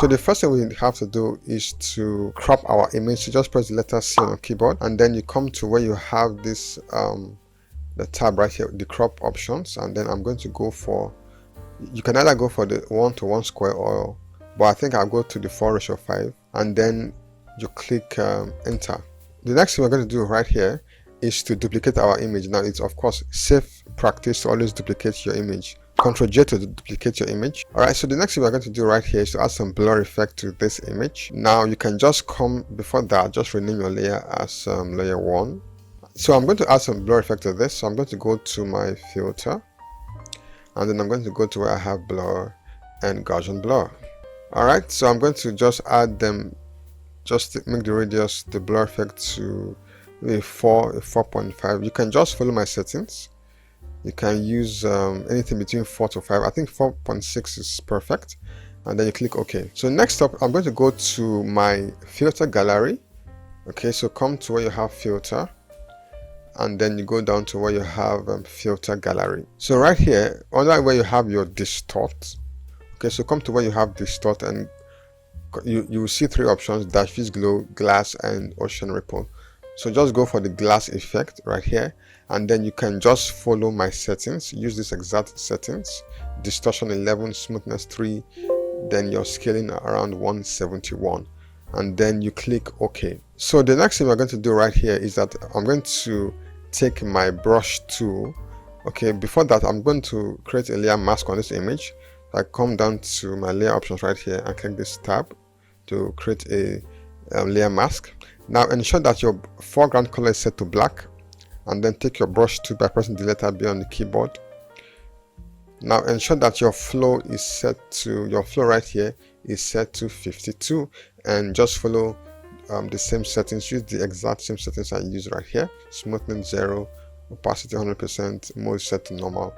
So the first thing we have to do is to crop our image. So just press the letter C on your keyboard, and then you come to where you have this the tab right here, the crop options, and then I'm going to go for, you can either go for the 1:1 square, or but I think I'll go to the 4:5, and then you click enter. The next thing we're going to do right here is to duplicate our image. Now it's of course safe practice to always duplicate your image. Ctrl J to duplicate your image. Alright, so the next thing we're going to do right here is to add some blur effect to this image. Now you can just come, before that, just rename your layer as layer 1. So I'm going to add some blur effect to this. So I'm going to go to my filter, and then I'm going to go to where I have blur and Gaussian blur. Alright, so I'm going to just add them, just to make the radius, the blur effect to maybe 4.5. You can just follow my settings. You can use anything between 4 to 5. I think 4.6 is perfect, and then you click OK. So next up, I'm going to go to my filter gallery. Okay, so come to where you have filter, and then you go down to where you have filter gallery. So right here, under where you have your distort. Okay, so come to where you have distort, and you will see 3 options: diffuse glow, glass, and ocean ripple. So just go for the glass effect right here, and then you can just follow my settings. Use this exact settings: distortion 11, smoothness 3, then your scaling around 171, and then you click OK. So the next thing we're going to do right here is that I'm going to take my brush tool. Okay, before that, I'm going to create a layer mask on this image. I come down to my layer options right here and click this tab to create a layer mask. Now ensure that your foreground color is set to black, and then take your brush tool by pressing the letter B on the keyboard. Now ensure that your flow is set to, your flow right here is set to 52, and just follow the same settings. Use the exact same settings I use right here: smoothness 0, opacity 100%, mode set to normal.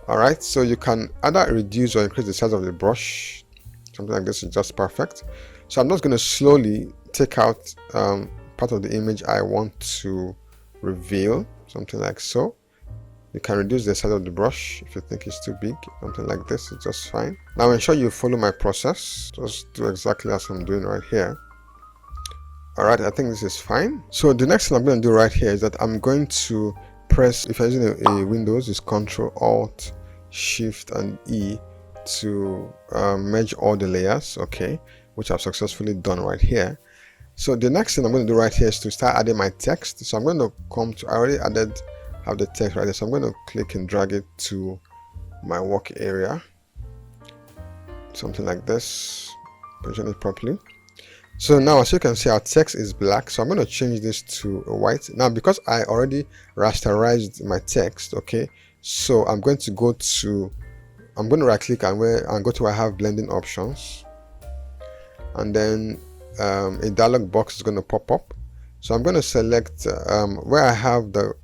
Alright, so you can either reduce or increase the size of the brush. Something like this is just perfect. So I'm just going to slowly take out part of the image I want to reveal, something like so. You can reduce the size of the brush if you think it's too big. Something like this is just fine. Now ensure you follow my process. Just do exactly as I'm doing right here. Alright, I think this is fine. So the next thing I'm going to do right here is that I'm going to press, if you're using a Windows, it's Ctrl Alt Shift and E to merge all the layers, okay, which I've successfully done right here. So the next thing I'm going to do right here is to start adding my text. So I'm going to come to, I already have the text right there, so I'm going to click and drag it to my work area, something like this. Position it properly. So now, as you can see, our text is black, so I'm going to change this to white. Now because I already rasterized my text, okay, so I'm going to right click and go to where I have blending options, and then a dialog box is going to pop up. So I'm going to select where I have the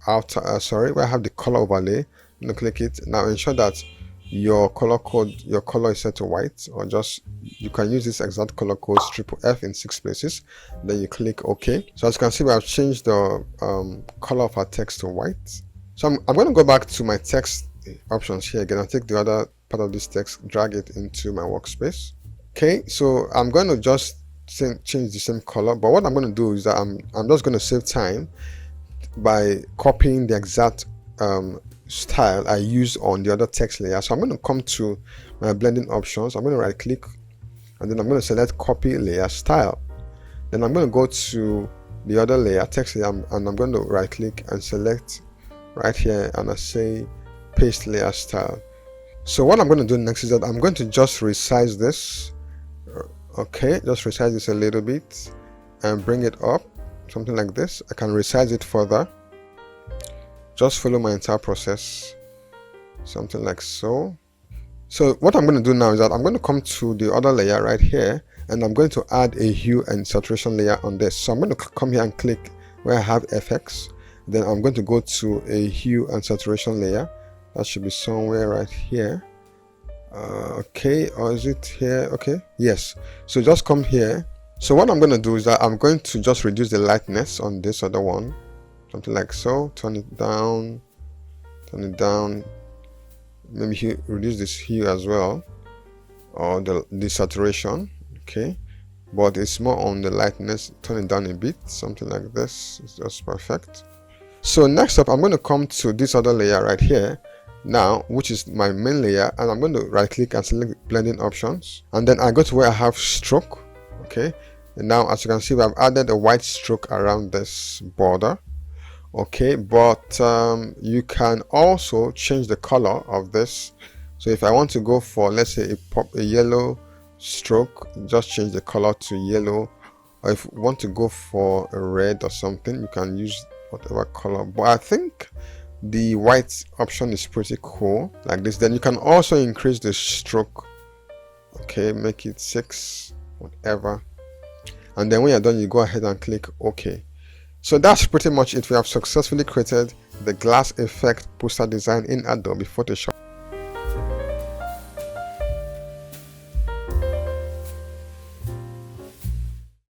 where I have the color overlay. I'm going to click it. Now ensure that your color is set to white, or just, you can use this exact color code F in 6 places. Then you click OK. So as you can see, we have changed the color of our text to white. So I'm going to go back to my text options here again. I'll take the other part of this text, drag it into my workspace. Okay, so I'm going to just change the same color, but what I'm going to do is that I'm just going to save time by copying the exact style I used on the other text layer. So I'm going to come to my blending options. I'm going to right click, and then I'm going to select copy layer style. Then I'm going to go to the other layer, text layer, and I'm going to right click and select right here, and I say paste layer style. So what I'm going to do next is that I'm going to just resize this. Okay, just resize this a little bit and bring it up, something like this. I can resize it further. Just follow my entire process, something like so. So what I'm going to do now is that I'm going to come to the other layer right here, and I'm going to add a hue and saturation layer on this. So I'm going to come here and click where I have FX. Then I'm going to go to a hue and saturation layer. That should be somewhere right here. Okay, or is it here? Okay, yes. So just come here. So what I'm going to do is that I'm going to just reduce the lightness on this other one, something like so. Turn it down, maybe reduce this hue as well, or the saturation. okay, but it's more on the lightness. Turn it down a bit, something like this. It's just perfect. So next up, I'm going to come to this other layer right here now, which is my main layer, and I'm going to right click and select blending options, and then I go to where I have stroke. Okay, and now as you can see, I've added a white stroke around this border. Okay, but you can also change the color of this. So if I want to go for, let's say, a yellow stroke, just change the color to yellow, or if you want to go for a red or something, you can use whatever color. But I think the white option is pretty cool, like this. Then you can also increase the stroke. Okay, make it 6, whatever, and then when you're done, you go ahead and click OK. So that's pretty much it. We have successfully created the glass effect poster design in Adobe Photoshop.